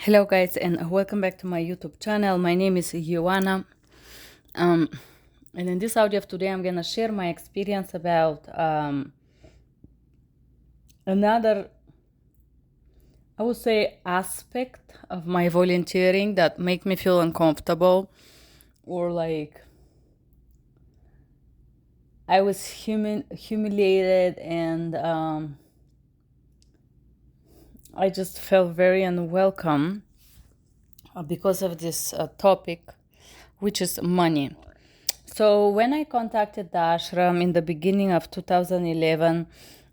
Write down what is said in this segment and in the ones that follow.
Hello guys, and welcome back to my YouTube channel. My name is Ioana. And in this audio of today I'm gonna share my experience about another, I would say, aspect of my volunteering that make me feel uncomfortable, or like I was humiliated, and I just felt very unwelcome because of this topic, which is money. So when I contacted the ashram in the beginning of 2011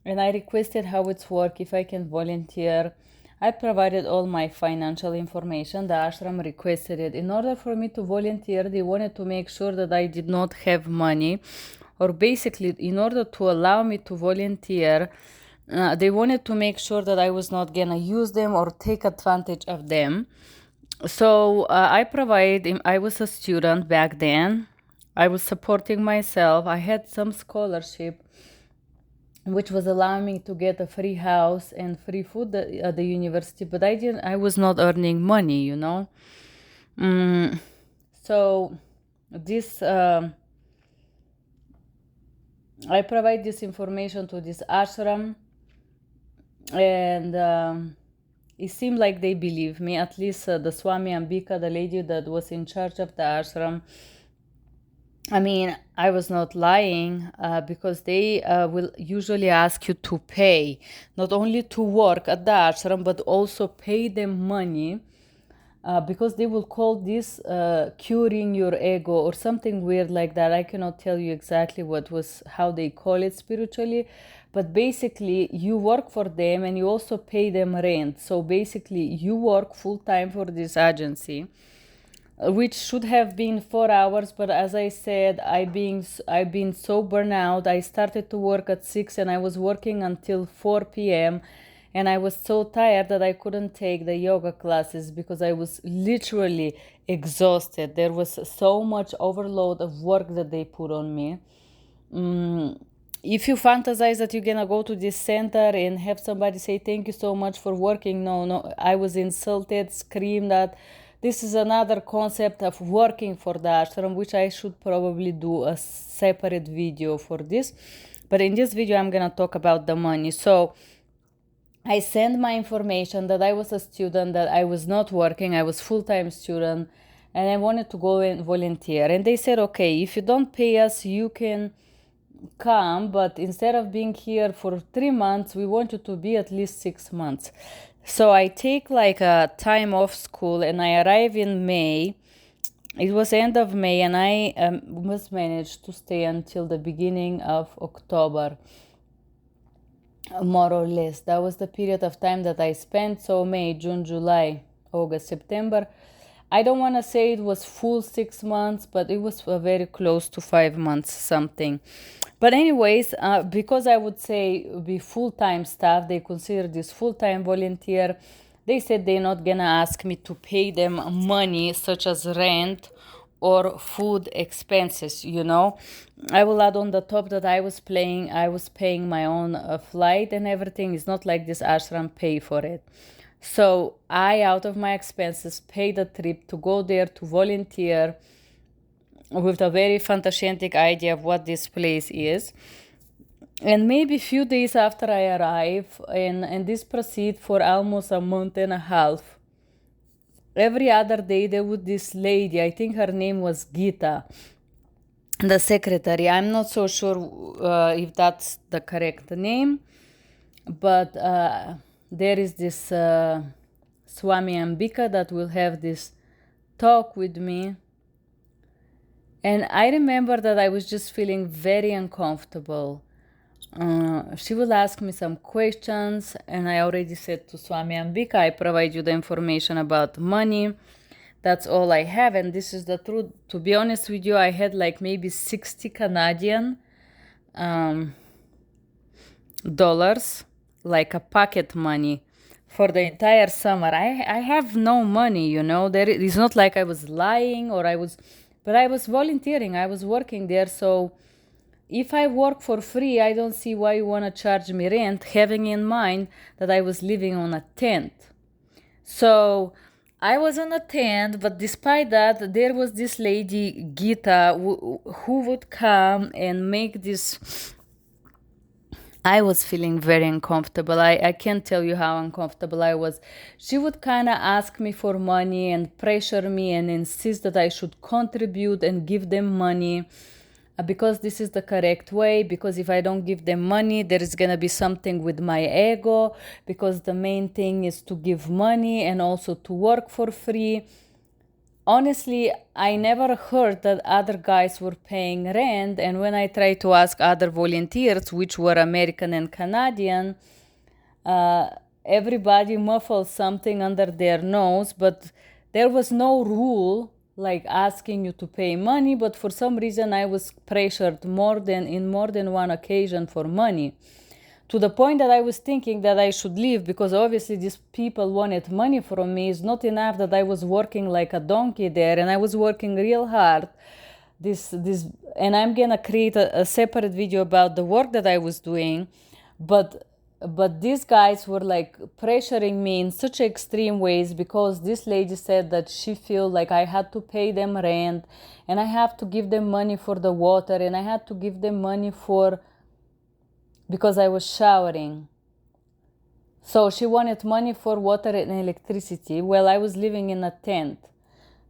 and I requested how it's work, if I can volunteer, I provided all my financial information. The ashram requested it. In order for me to volunteer, they wanted to make sure that I did not have money, or basically, in order to allow me to volunteer, they wanted to make sure that I was not gonna use them or take advantage of them. So I was a student back then. I was supporting myself. I had some scholarship, which was allowing me to get a free house and free food at the university, but I was not earning money, So this, I provide this information to this ashram, and it seemed like they believe me. At least the Swami Ambika, the lady that was in charge of the ashram, I mean, I was not lying, because they will usually ask you to pay, not only to work at the ashram, but also pay them money, because they will call this curing your ego or something weird like that. I cannot tell you exactly how they call it spiritually, but basically you work for them and you also pay them rent. So basically you work full time for this agency, which should have been 4 hours, but as I said, I've been so burnt out. I started to work at 6 and I was working until 4 p.m. and I was so tired that I couldn't take the yoga classes because I was literally exhausted. There was so much overload of work that they put on me. If you fantasize that you're gonna go to this center and have somebody say thank you so much for working, no, I was insulted, screamed at. This is another concept of working for the ashram, which I should probably do a separate video for this. But in this video, I'm gonna talk about the money. So I sent my information that I was a student, that I was not working, I was full-time student, and I wanted to go and volunteer. And they said, okay, if you don't pay us, you can come, but instead of being here for 3 months, we want you to be at least 6 months. So I take like a time off school and I arrive in May. It was end of May, and I must manage to stay until the beginning of October, more or less. That was the period of time that I spent. So May, June, July, August, September. I don't want to say it was full 6 months, but it was very close to 5 months something. But anyways, because I would say be full-time staff, they consider this full-time volunteer. They said they're not gonna ask me to pay them money such as rent or food expenses, I will add on the top that I was paying my own flight and everything. It's not like this ashram pay for it. So I, out of my expenses, paid a trip to go there to volunteer with a very fantastic idea of what this place is. And maybe a few days after I arrive, and this proceed for almost a month and a half. Every other day there was this lady, I think her name was Gita, the secretary. I'm not so sure if that's the correct name, but there is this Swami Ambika that will have this talk with me. And I remember that I was just feeling very uncomfortable. She will ask me some questions, and I already said to Swami Ambika, I provide you the information about money. That's all I have, and this is the truth. To be honest with you, I had like maybe 60 Canadian dollars, like a pocket money for the entire summer. I have no money, it's not like I was lying but I was volunteering. I was working there. So if I work for free, I don't see why you want to charge me rent, having in mind that I was living on a tent. So I was on a tent, but despite that, there was this lady, Gita, who would come and make this. I was feeling very uncomfortable. I can't tell you how uncomfortable I was. She would kind of ask me for money and pressure me and insist that I should contribute and give them money because this is the correct way. Because if I don't give them money, there is going to be something with my ego. Because the main thing is to give money and also to work for free. Honestly, I never heard that other guys were paying rent, and when I tried to ask other volunteers, which were American and Canadian, everybody muffled something under their nose, but there was no rule like asking you to pay money, but for some reason I was pressured more than one occasion for money. To the point that I was thinking that I should leave because obviously these people wanted money from me. It's not enough that I was working like a donkey there, and I was working real hard. And I'm gonna create a separate video about the work that I was doing, but these guys were like pressuring me in such extreme ways because this lady said that she feel like I had to pay them rent, and I have to give them money for the water, and I had to give them money because I was showering. So she wanted money for water and electricity while I was living in a tent.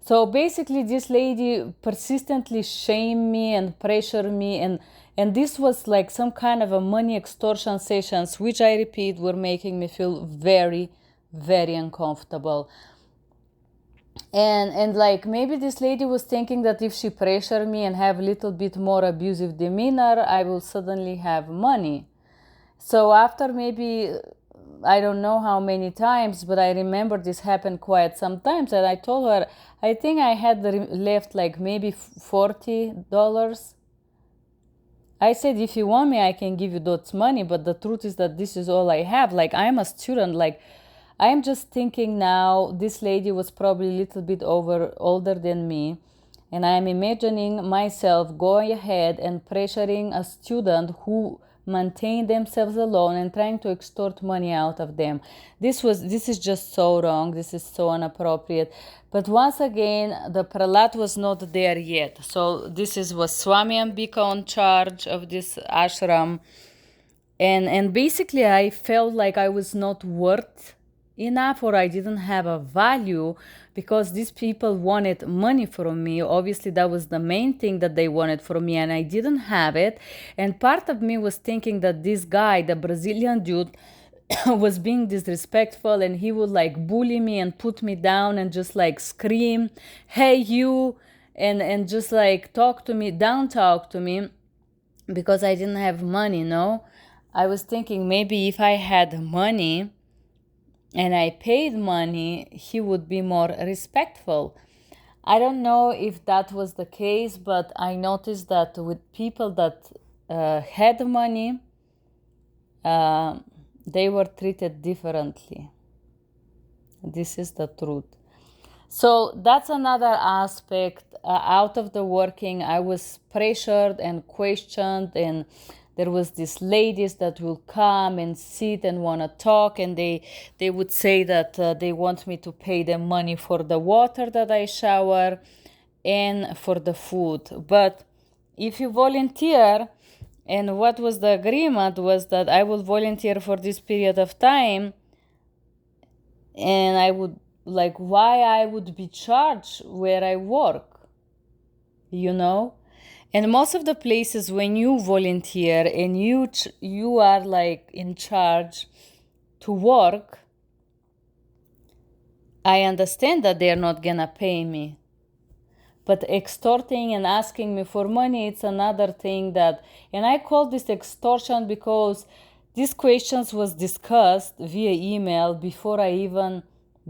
So basically this lady persistently shamed me and pressured me, and this was like some kind of a money extortion sessions, which I repeat were making me feel very, very uncomfortable. And like maybe this lady was thinking that if she pressured me and have a little bit more abusive demeanor, I will suddenly have money. So after maybe, I don't know how many times, but I remember this happened quite sometimes, and I told her, I think I had left like maybe $40. I said, if you want me, I can give you that money, but the truth is that this is all I have. Like, I'm a student, like, I'm just thinking now, this lady was probably a little bit older than me, and I'm imagining myself going ahead and pressuring a student who maintain themselves alone and trying to extort money out of them. This is just so wrong. This is so inappropriate. But once again, the pralat was not there yet. So this was Swami Ambika on charge of this ashram. And basically I felt like I was not worth enough, or I didn't have a value, because these people wanted money from me. Obviously that was the main thing that they wanted from me, and I didn't have it. And part of me was thinking that this guy, the Brazilian dude, was being disrespectful, and he would like bully me and put me down and just like scream, hey you, and just like talk to me because I didn't have money. No, I was thinking maybe if I had money and I paid money, he would be more respectful. I don't know if that was the case, but I noticed that with people that had money, they were treated differently. This is the truth. So that's another aspect. Out of the working, I was pressured and questioned, and there was these ladies that will come and sit and want to talk, and they would say that they want me to pay them money for the water that I shower and for the food. But if you volunteer, and what was the agreement was that I will volunteer for this period of time, and I would like why I would be charged where I work, you know? And most of the places when you volunteer and you are like in charge to work, I understand that they're not gonna pay me. But extorting and asking me for money, it's another thing and I call this extortion because these questions was discussed via email before I even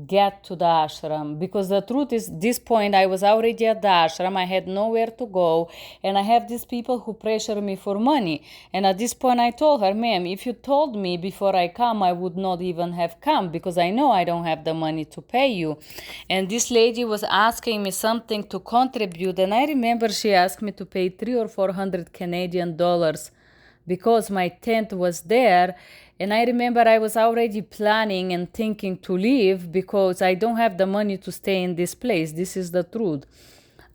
get to the ashram, because the truth is, this point I was already at the ashram, I had nowhere to go, and I have these people who pressure me for money. And at this point I told her, ma'am, if you told me before I come, I would not even have come, because I know I don't have the money to pay you. And this lady was asking me something to contribute, and I remember she asked me to pay $300 or $400 Canadian dollars because my tent was there. And I remember I was already planning and thinking to leave because I don't have the money to stay in this place. This is the truth.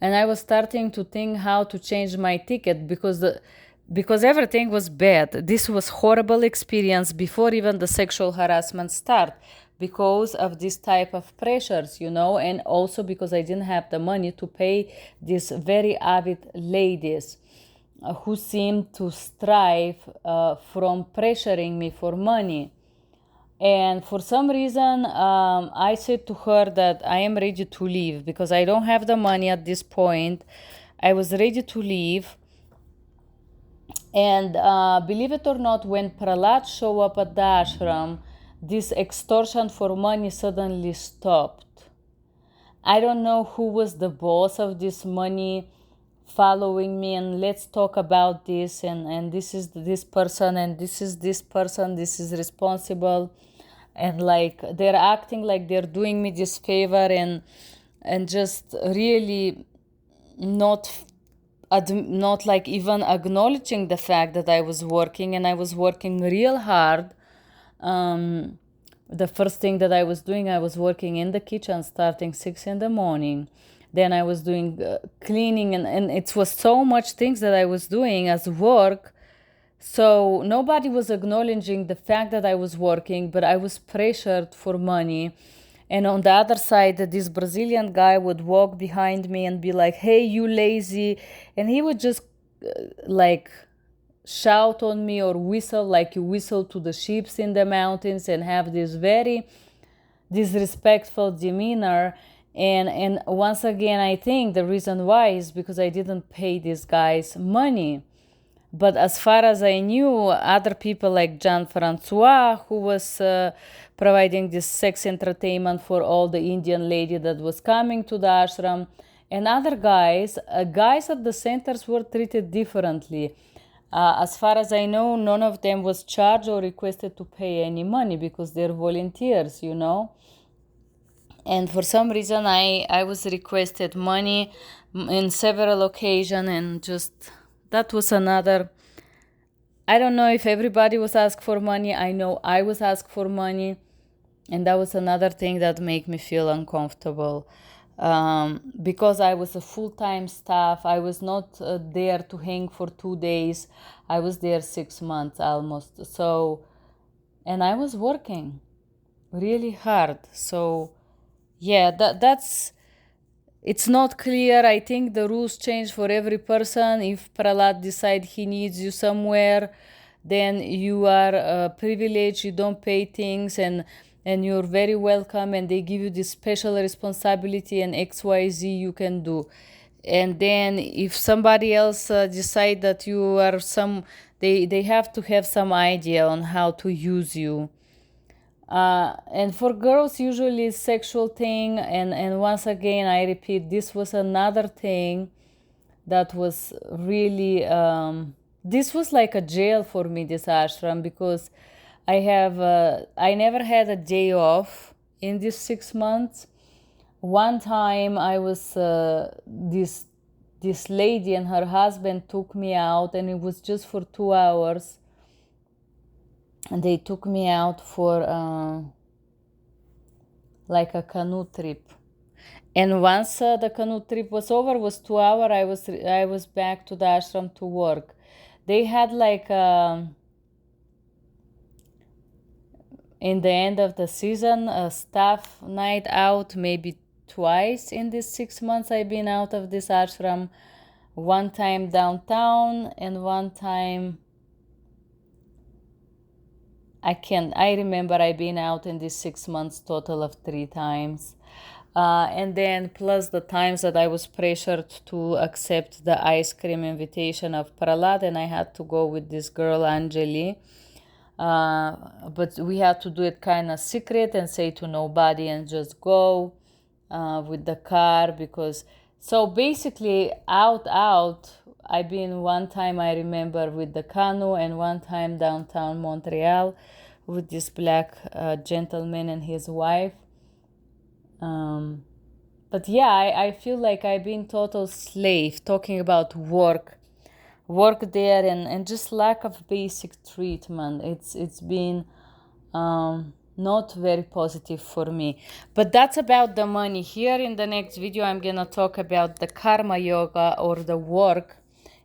And I was starting to think how to change my ticket because everything was bad. This was horrible experience before even the sexual harassment start, because of this type of pressures, and also because I didn't have the money to pay these very avid ladies who seemed to strive from pressuring me for money. And for some reason, I said to her that I am ready to leave because I don't have the money at this point. I was ready to leave. And believe it or not, when Prahlad showed up at the ashram, this extortion for money suddenly stopped. I don't know who was the boss of this money following me, and let's talk about this, and this is this person, and this is this person, this is responsible. And like they're acting like they're doing me this favor, and just really not like even acknowledging the fact that I was working, and I was working real hard. The first thing that I was doing, I was working in the kitchen starting 6 in the morning. Then I was doing cleaning, and it was so much things that I was doing as work. So nobody was acknowledging the fact that I was working, but I was pressured for money. And on the other side, this Brazilian guy would walk behind me and be like, "Hey, you lazy." And he would just like shout on me or whistle like you whistle to the sheep in the mountains, and have this very disrespectful demeanor. And once again, I think the reason why is because I didn't pay these guys money. But as far as I knew, other people like Jean Francois, who was providing this sex entertainment for all the Indian lady that was coming to the ashram, and other guys at the centers were treated differently. As far as I know, none of them was charged or requested to pay any money because they're volunteers, And for some reason, I was requested money in several occasions, and just that was another. I don't know if everybody was asked for money. I know I was asked for money, and that was another thing that made me feel uncomfortable. Because I was a full-time staff, I was not there to hang for 2 days. I was there 6 months almost. So, and I was working really hard. So, yeah, that's. It's not clear. I think the rules change for every person. If Prahlad decide he needs you somewhere, then you are privileged. You don't pay things, and you're very welcome, and they give you this special responsibility and XYZ you can do. And then if somebody else decide that you are they have to have some idea on how to use you. And for girls, usually it's sexual thing. And once again, I repeat, this was another thing that was really, this was like a jail for me, this ashram, because I never had a day off in these 6 months. One time I was, this lady and her husband took me out, and it was just for 2 hours. And they took me out for like a canoe trip. And once the canoe trip was over, was 2 hours, I was back to the ashram to work. They had like in the end of the season a staff night out, maybe twice in these 6 months I've been out of this ashram. One time downtown, and one time I remember I've been out in these 6 months total of 3 times. And then plus the times that I was pressured to accept the ice cream invitation of Prahlad, and I had to go with this girl, Anjali. But we had to do it kind of secret and say to nobody and just go with the car, because so basically out I've been one time, I remember, with the canoe, and one time downtown Montreal with this black gentleman and his wife. But yeah, I feel like I've been total slave talking about work. work there, and just lack of basic treatment. It's been not very positive for me. But that's about the money. Here in the next video, I'm gonna talk about the karma yoga, or the work,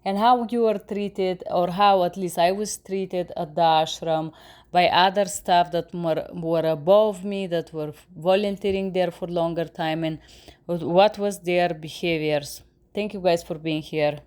and how you are treated, or how at least I was treated at the ashram by other staff that were above me, that were volunteering there for longer time, and what was their behaviors. Thank you guys for being here.